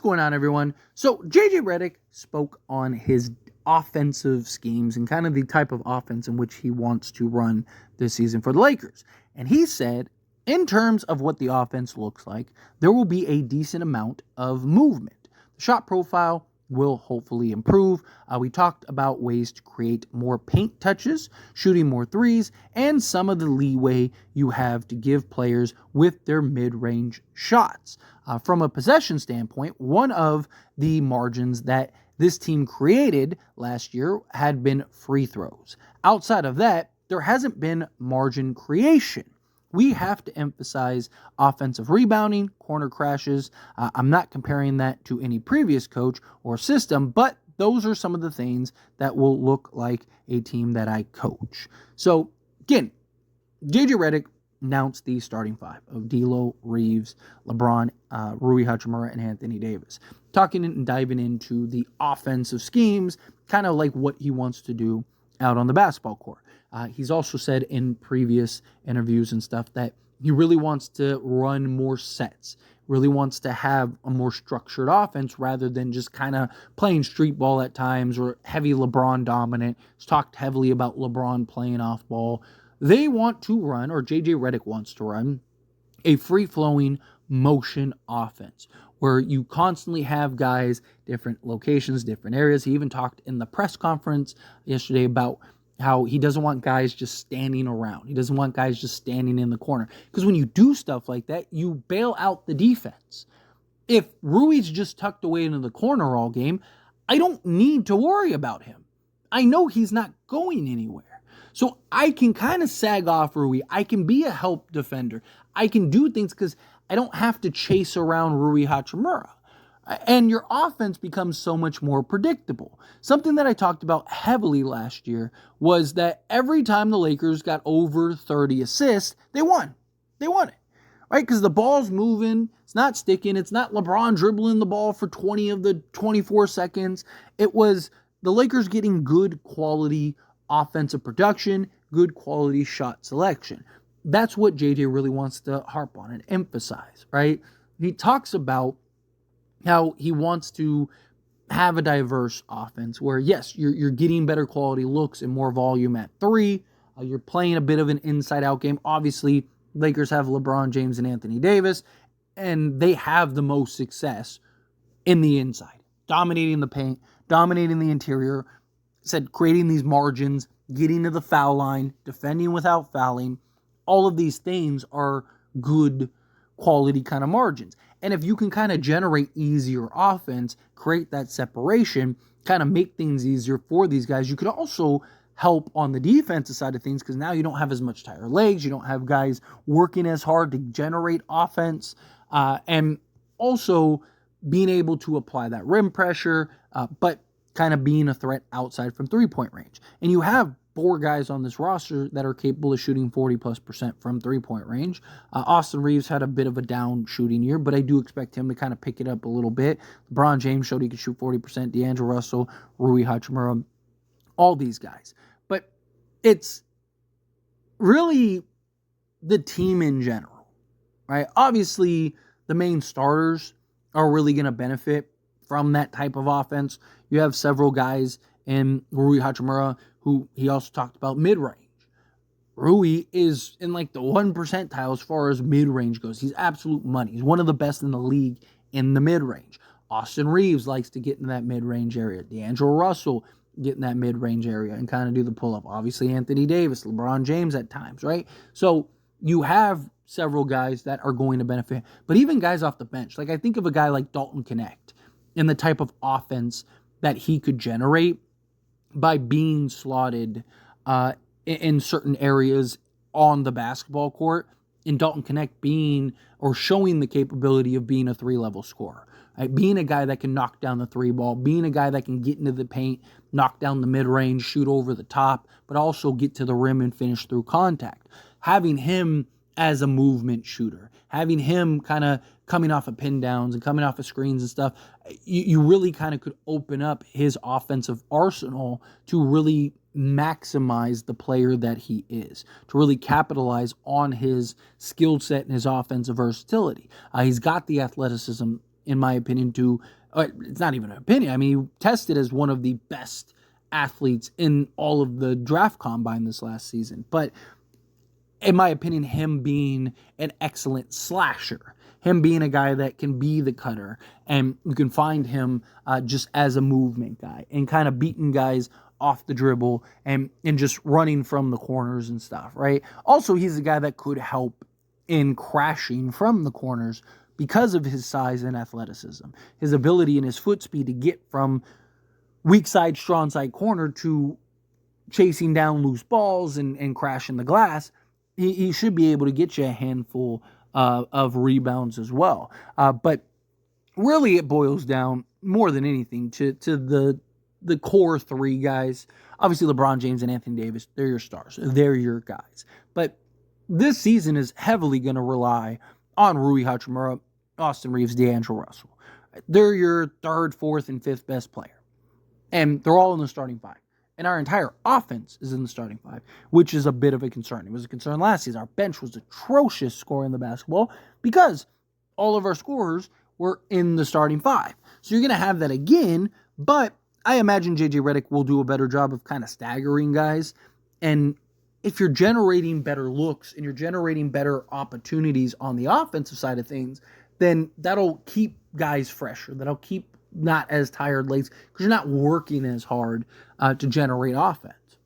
going on, everyone? So JJ Redick spoke on his offensive schemes and kind of the type of offense in which he wants to run this season for the Lakers. And he said, in terms of what the offense looks like, there will be a decent amount of movement. The shot profile will hopefully improve. We talked about ways to create more paint touches, shooting more threes, and some of the leeway you have to give players with their mid-range shots. From a possession standpoint, one of the margins that this team created last year had been free throws. Outside of that, there hasn't been margin creation. We have to emphasize offensive rebounding, corner crashes. I'm not comparing that to any previous coach or system, but those are some of the things that will look like a team that I coach. So, again, JJ Redick announced the starting five of D'Lo, Reeves, LeBron, Rui Hachimura, and Anthony Davis. Talking and diving into the offensive schemes, kind of like what he wants to do out on the basketball court. He's also said in previous interviews and stuff that he really wants to run more sets, really wants to have a more structured offense rather than just kind of playing street ball at times or heavy LeBron dominant. He's talked heavily about LeBron playing off ball. They want to run, or JJ Redick wants to run, a free-flowing motion offense where you constantly have guys, different locations, different areas. He even talked in the press conference yesterday about how he doesn't want guys just standing around. He doesn't want guys just standing in the corner. Because when you do stuff like that, you bail out the defense. If Rui's just tucked away into the corner all game, I don't need to worry about him. I know he's not going anywhere. So I can kind of sag off Rui. I can be a help defender. I can do things because I don't have to chase around Rui Hachimura. And your offense becomes so much more predictable. Something that I talked about heavily last year was that every time the Lakers got over 30 assists, they won. They won it, right? Because the ball's moving. It's not sticking. It's not LeBron dribbling the ball for 20 of the 24 seconds. It was the Lakers getting good quality offensive production, good quality shot selection. That's what JJ really wants to harp on and emphasize, right? He talks about how he wants to have a diverse offense where, yes, you're getting better quality looks and more volume at three. You're playing a bit of an inside-out game. Obviously, Lakers have LeBron James and Anthony Davis, and they have the most success in the inside, dominating the paint, dominating the interior, creating these margins, getting to the foul line, defending without fouling. All of these things are good quality kind of margins. And if you can kind of generate easier offense, create that separation, kind of make things easier for these guys, you could also help on the defensive side of things because now you don't have as much tired legs. You don't have guys working as hard to generate offense. And also being able to apply that rim pressure, but kind of being a threat outside from three-point range. And you have 4 guys on this roster that are capable of shooting 40+% from three-point range. Austin Reeves had a bit of a down shooting year, but I do expect him to kind of pick it up a little bit. LeBron James showed he could shoot 40%. D'Angelo Russell, Rui Hachimura, all these guys. But it's really the team in general, right? Obviously, the main starters are really going to benefit from that type of offense. You have several guys in Rui Hachimura who he also talked about mid-range. Rui is in like the 1 percentile as far as mid-range goes. He's absolute money. He's one of the best in the league in the mid-range. Austin Reeves likes to get in that mid-range area. D'Angelo Russell get in that mid-range area and kind of do the pull-up. Obviously, Anthony Davis, LeBron James at times, right? So you have several guys that are going to benefit. But even guys off the bench. Like I think of a guy like Dalton Connect and the type of offense that he could generate by being slotted in certain areas on the basketball court, in Dalton Connect being or showing the capability of being a 3-level scorer. Right? Being a guy that can knock down the 3 ball, being a guy that can get into the paint, knock down the mid-range, shoot over the top, but also get to the rim and finish through contact. Having him as a movement shooter, having him kind of coming off of pin downs and coming off of screens and stuff, you really kind of could open up his offensive arsenal to really maximize the player that he is, to really capitalize on his skill set and his offensive versatility. He's got the athleticism in my opinion, to, it's not even an opinion. I mean, he tested as one of the best athletes in all of the draft combine this last season. But in my opinion, him being an excellent slasher, him being a guy that can be the cutter, and you can find him just as a movement guy and kind of beating guys off the dribble and just running from the corners and stuff, right? Also, he's a guy that could help in crashing from the corners because of his size and athleticism, his ability and his foot speed to get from weak side, strong side corner to chasing down loose balls and crashing the glass. He should be able to get you a handful of rebounds as well. But really it boils down more than anything to the core three guys. Obviously LeBron James and Anthony Davis, they're your stars. They're your guys. But this season is heavily going to rely on Rui Hachimura, Austin Reeves, D'Angelo Russell. They're your third, fourth, and fifth best player. And they're all in the starting five. And our entire offense is in the starting five, which is a bit of a concern. It was a concern last season. Our bench was atrocious scoring the basketball because all of our scorers were in the starting five. So you're going to have that again, but I imagine JJ Redick will do a better job of kind of staggering guys. And if you're generating better looks and you're generating better opportunities on the offensive side of things, then that'll keep guys fresher. That'll keep not as tired legs because you're not working as hard to generate offense.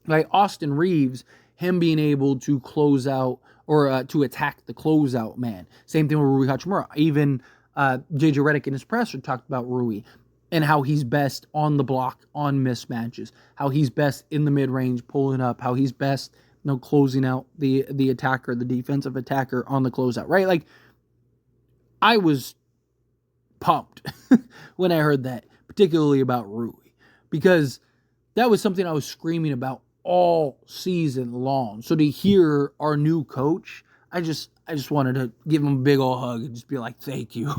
Right? Austin Reeves, him being able to close out or to attack the closeout man. Same thing with Rui Hachimura. Even JJ Redick in his presser talked about Rui and how he's best on the block on mismatches, how he's best in the mid-range pulling up, how he's best closing out the attacker, the defensive attacker on the closeout. Right? Like, I was pumped when I heard that, particularly about Rui, because that was something I was screaming about all season long. So to hear our new coach, I just wanted to give him a big old hug and just be like, thank you.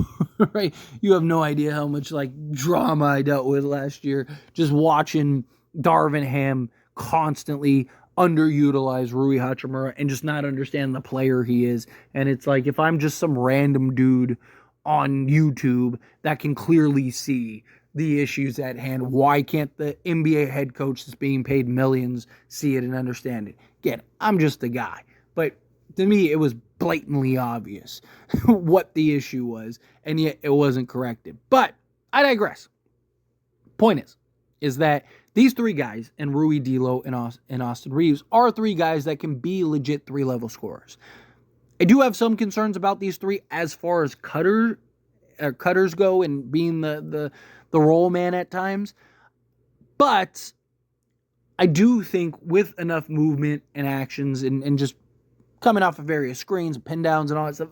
Right? You have no idea how much drama I dealt with last year, just watching Darvin Ham constantly underutilize Rui Hachimura and just not understand the player he is. And it's like, if I'm just some random dude on YouTube that can clearly see the issues at hand, why can't the NBA head coach that's being paid millions see it and understand it? Again, I'm just a guy. But to me, it was blatantly obvious what the issue was, and yet it wasn't corrected. But I digress. Point is that these three guys, and Rui, D'Lo, and Austin Reeves, are three guys that can be legit three-level scorers. I do have some concerns about these three as far as cutters go and being the roll man at times. But I do think with enough movement and actions and just coming off of various screens, pin downs and all that stuff,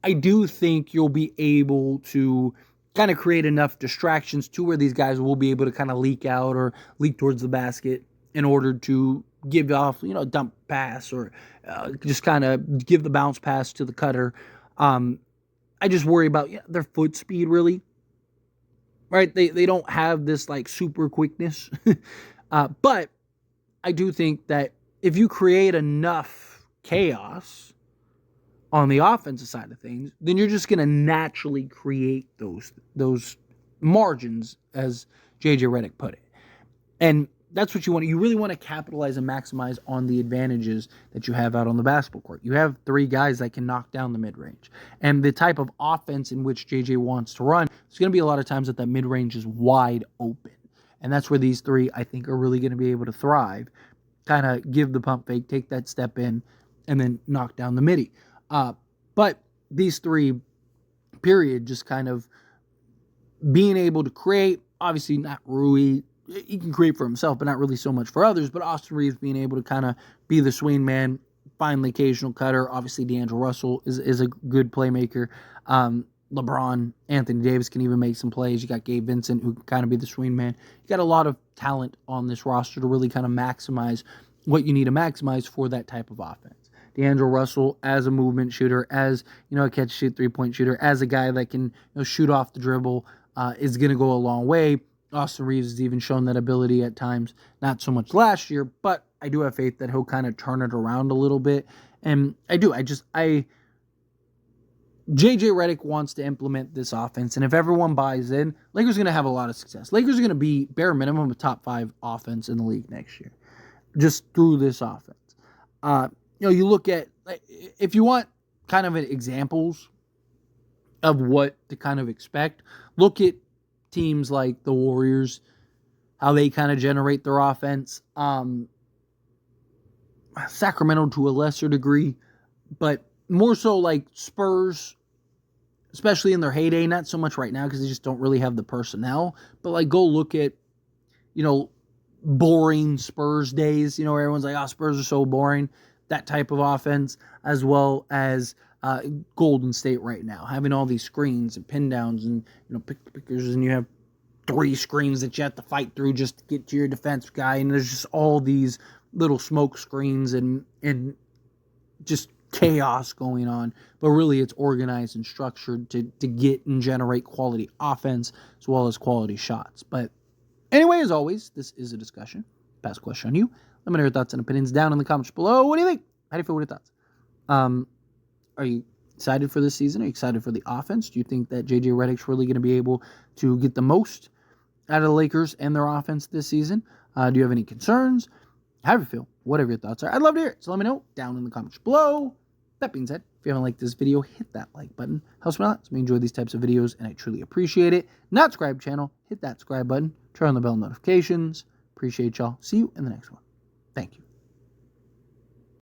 I do think you'll be able to kind of create enough distractions to where these guys will be able to kind of leak out or leak towards the basket in order to give off, a dump pass or just kind of give the bounce pass to the cutter. I just worry about their foot speed, really. Right? They don't have this super quickness. But I do think that if you create enough chaos on the offensive side of things, then you're just going to naturally create those margins, as JJ Redick put it. And that's what you want. You really want to capitalize and maximize on the advantages that you have out on the basketball court. You have three guys that can knock down the mid-range. And the type of offense in which JJ wants to run, there's going to be a lot of times that mid-range is wide open. And that's where these three, I think, are really going to be able to thrive. Kind of give the pump fake, take that step in, and then knock down the midi. But these three, period, just kind of being able to create, obviously not Rui, he can create for himself, but not really so much for others. But Austin Reeves being able to kind of be the swing man, find the occasional cutter. Obviously, D'Angelo Russell is a good playmaker. LeBron, Anthony Davis can even make some plays. You got Gabe Vincent, who can kind of be the swing man. You got a lot of talent on this roster to really kind of maximize what you need to maximize for that type of offense. D'Angelo Russell as a movement shooter, as a catch-shoot three-point shooter, as a guy that can shoot off the dribble, is going to go a long way. Austin Reeves has even shown that ability at times, not so much last year, but I do have faith that he'll kind of turn it around a little bit. And I JJ Redick wants to implement this offense, and if everyone buys in, Lakers are going to have a lot of success. Lakers are going to be, bare minimum, a top 5 offense in the league next year, just through this offense. You look at, if you want kind of examples of what to kind of expect, look at teams like the Warriors, how they kind of generate their offense. Sacramento to a lesser degree, but more so like Spurs, especially in their heyday, not so much right now because they just don't really have the personnel, but like go look at, boring Spurs days, where everyone's like, oh, Spurs are so boring, that type of offense, as well as Golden State right now, having all these screens and pin downs and, pickers, and you have 3 screens that you have to fight through just to get to your defense guy, and there's just all these little smoke screens and just chaos going on, but really it's organized and structured to get and generate quality offense as well as quality shots. But anyway, as always, this is a discussion. Pass a question on you. Let me know your thoughts and opinions down in the comments below. What do you think? How do you feel with your thoughts? Are you excited for this season? Are you excited for the offense? Do you think that JJ Redick's really going to be able to get the most out of the Lakers and their offense this season? Do you have any concerns? How do you feel? Whatever your thoughts are, I'd love to hear it. So let me know down in the comments below. That being said, if you haven't liked this video, hit that like button. Helps me a lot. So we enjoy these types of videos, and I truly appreciate it. Not subscribe channel, hit that subscribe button. Turn on the bell notifications. Appreciate y'all. See you in the next one. Thank you.